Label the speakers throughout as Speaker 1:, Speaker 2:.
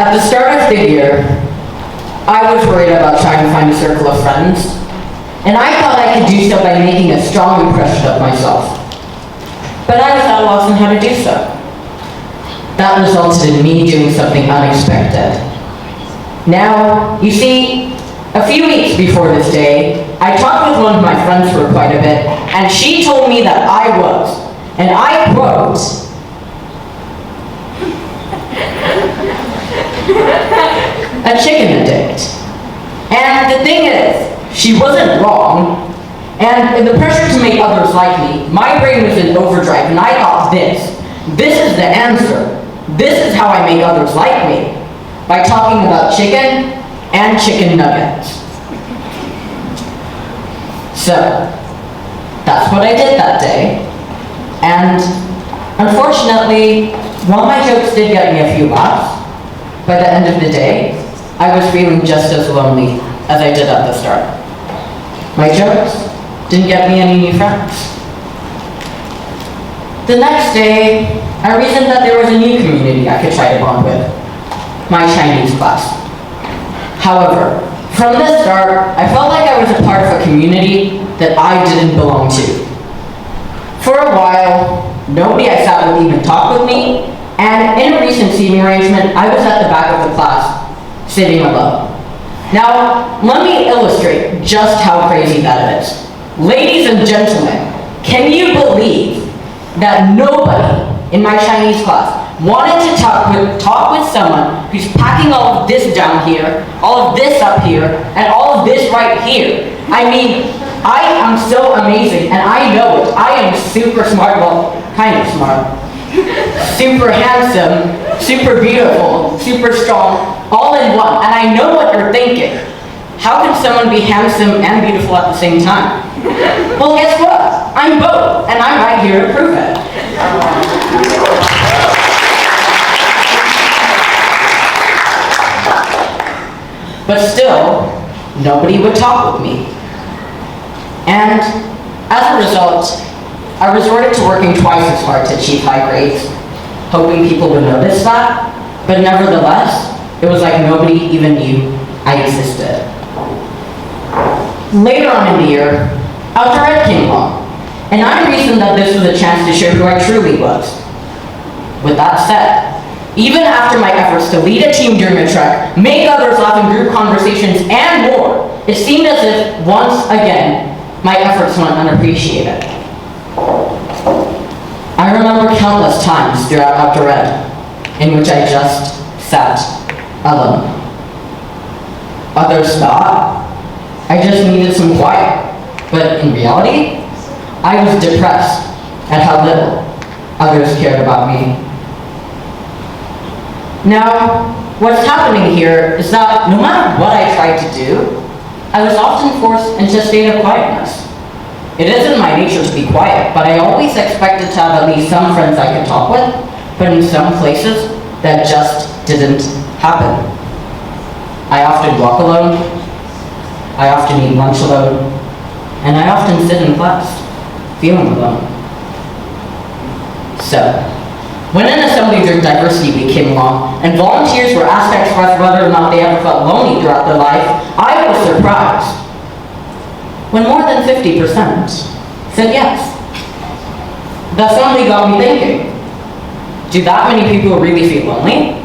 Speaker 1: At the start of the year, I was worried about trying to find a circle of friends, and I thought I could do so by making a strong impression of myself. But I was at a loss on how to do so. That resulted in me doing something unexpected. Now, you see, a few weeks before this day, I talked with one of my friends for quite a bit, and she told me that I was, and I quote, a chicken addict. And the thing is, she wasn't wrong, and in the pressure to make others like me, my brain was in overdrive, and I thought this is the answer. This is how I make others like me, by talking about chicken and chicken nuggets. So, that's what I did that day, and unfortunately, while my jokes did get me a few laughs, by the end of the day, I was feeling just as lonely as I did at the start. My jokes didn't get me any new friends. The next day, I reasoned that there was a new community I could try to bond with, my Chinese class. However, from the start, I felt like I was a part of a community that I didn't belong to. For a while, nobody I sat with even talked with me, and in a recent seating arrangement, I was at the back of the class, sitting alone. Now, let me illustrate just how crazy that is. Ladies and gentlemen, can you believe that nobody in my Chinese class wanted to talk with someone who's packing all of this down here, all of this up here, and all of this right here? I mean, I am so amazing, and I know it. I am super smart, well, kind of smart. Super handsome, super beautiful, super strong, all in one. And I know what you're thinking. How can someone be handsome and beautiful at the same time? Well, guess what? I'm both, and I'm right here to prove it. But still, nobody would talk with me. And as a result, I resorted to working twice as hard to achieve high grades, hoping people would notice that, but nevertheless, it was like nobody even knew I existed. Later on in the year, Outdoor Ed came along, and I reasoned that this was a chance to show who I truly was. With that said, even after my efforts to lead a team during a trek, make others laugh in group conversations, and more, it seemed as if, once again, my efforts went unappreciated. I remember countless times throughout Outdoor Ed in which I just sat alone. Others thought I just needed some quiet, but in reality, I was depressed at how little others cared about me. Now, what's happening here is that no matter what I tried to do, I was often forced into a state of quietness. It isn't my nature to be quiet, but I always expected to have at least some friends I could talk with, but in some places, that just didn't happen. I often walk alone, I often eat lunch alone, and I often sit in class, feeling alone. So, when an assembly during diversity week came along, and volunteers were asked to express whether or not they ever felt lonely throughout their life, I was surprised when more than 50% said yes. That suddenly got me thinking, do that many people really feel lonely?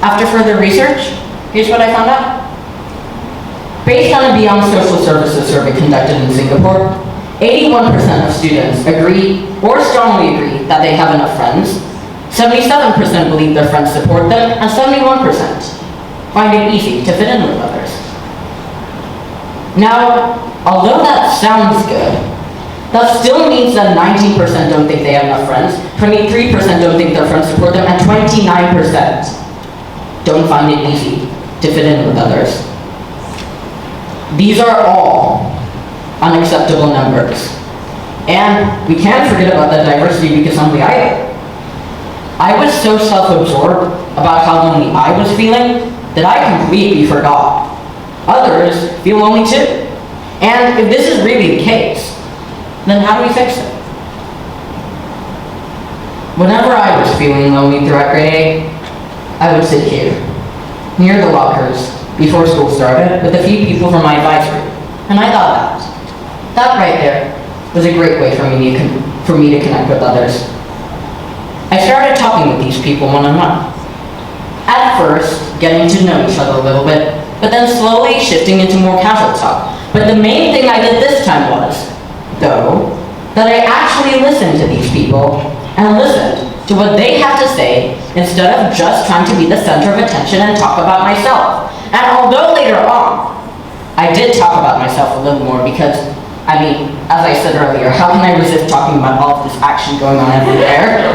Speaker 1: After further research, here's what I found out. Based on a Beyond Social Services survey conducted in Singapore, 81% of students agree or strongly agree that they have enough friends, 77% believe their friends support them, and 71% find it easy to fit in with others. Now, although that sounds good, that still means that 19% don't think they have enough friends, 23% don't think their friends support them, and 29% don't find it easy to fit in with others. These are all unacceptable numbers. And we can't forget about the diversity week assembly either. I was so self-absorbed about how lonely I was feeling that I completely forgot others feel lonely too. And if this is really the case, then how do we fix it? Whenever I was feeling lonely throughout grade 8, I would sit here near the lockers before school started with a few people from my advisory. And I thought that right there was a great way for me to connect with others. I started talking with these people one-on-one. At first, getting to know each other a little bit, but then slowly shifting into more casual talk. But the main thing I did this time was, though, that I actually listened to these people and listened to what they had to say instead of just trying to be the center of attention and talk about myself. And although later on, I did talk about myself a little more because, as I said earlier, how can I resist talking about all of this action going on everywhere?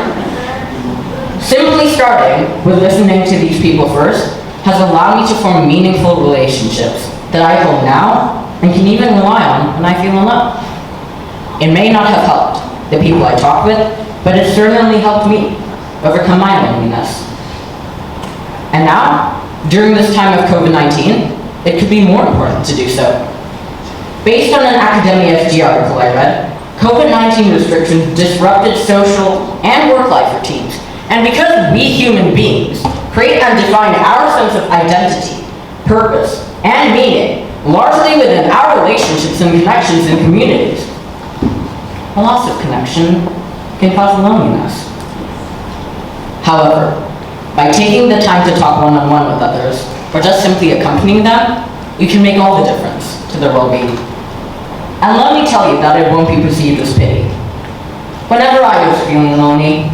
Speaker 1: Simply starting with listening to these people first has allowed me to form meaningful relationships that I hold now and can even rely on when I feel alone. It may not have helped the people I talk with, but it certainly helped me overcome my loneliness. And now, during this time of COVID-19, it could be more important to do so. Based on an Academia FG article I read, COVID-19 restrictions disrupted social and work-life routines. And because we human beings create and define our sense of identity, purpose, and meaning largely within our relationships and connections in communities, a loss of connection can cause loneliness. However, by taking the time to talk one-on-one with others, or just simply accompanying them, you can make all the difference to their well-being. And let me tell you that it won't be perceived as pity. Whenever I was feeling lonely,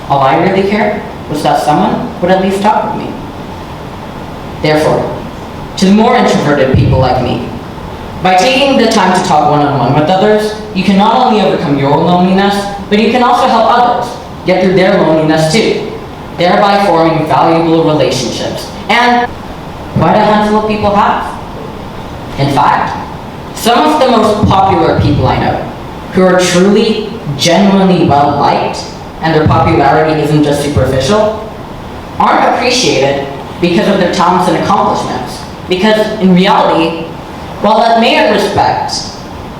Speaker 1: all I really cared was that someone would at least talk with me. Therefore, to the more introverted people like me, by taking the time to talk one-on-one with others, you can not only overcome your loneliness, but you can also help others get through their loneliness too, thereby forming valuable relationships. And quite a handful of people have. In fact, some of the most popular people I know, who are truly, genuinely well-liked, and their popularity isn't just superficial, aren't appreciated because of their talents and accomplishments. Because in reality, while that may earn respect,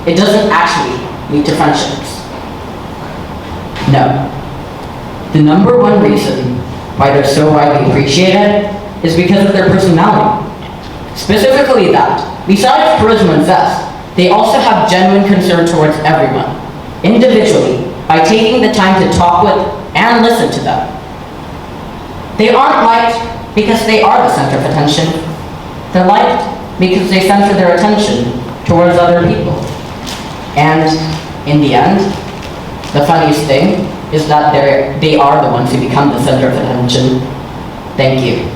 Speaker 1: it doesn't actually lead to friendships. No. The number one reason why they're so widely appreciated is because of their personality. Specifically that, besides charisma and zest, they also have genuine concern towards everyone, individually, by taking the time to talk with and listen to them. They aren't liked because they are the center of attention. They're liked because they center their attention towards other people. And in the end, the funniest thing is that they are the ones who become the center of attention. Thank you.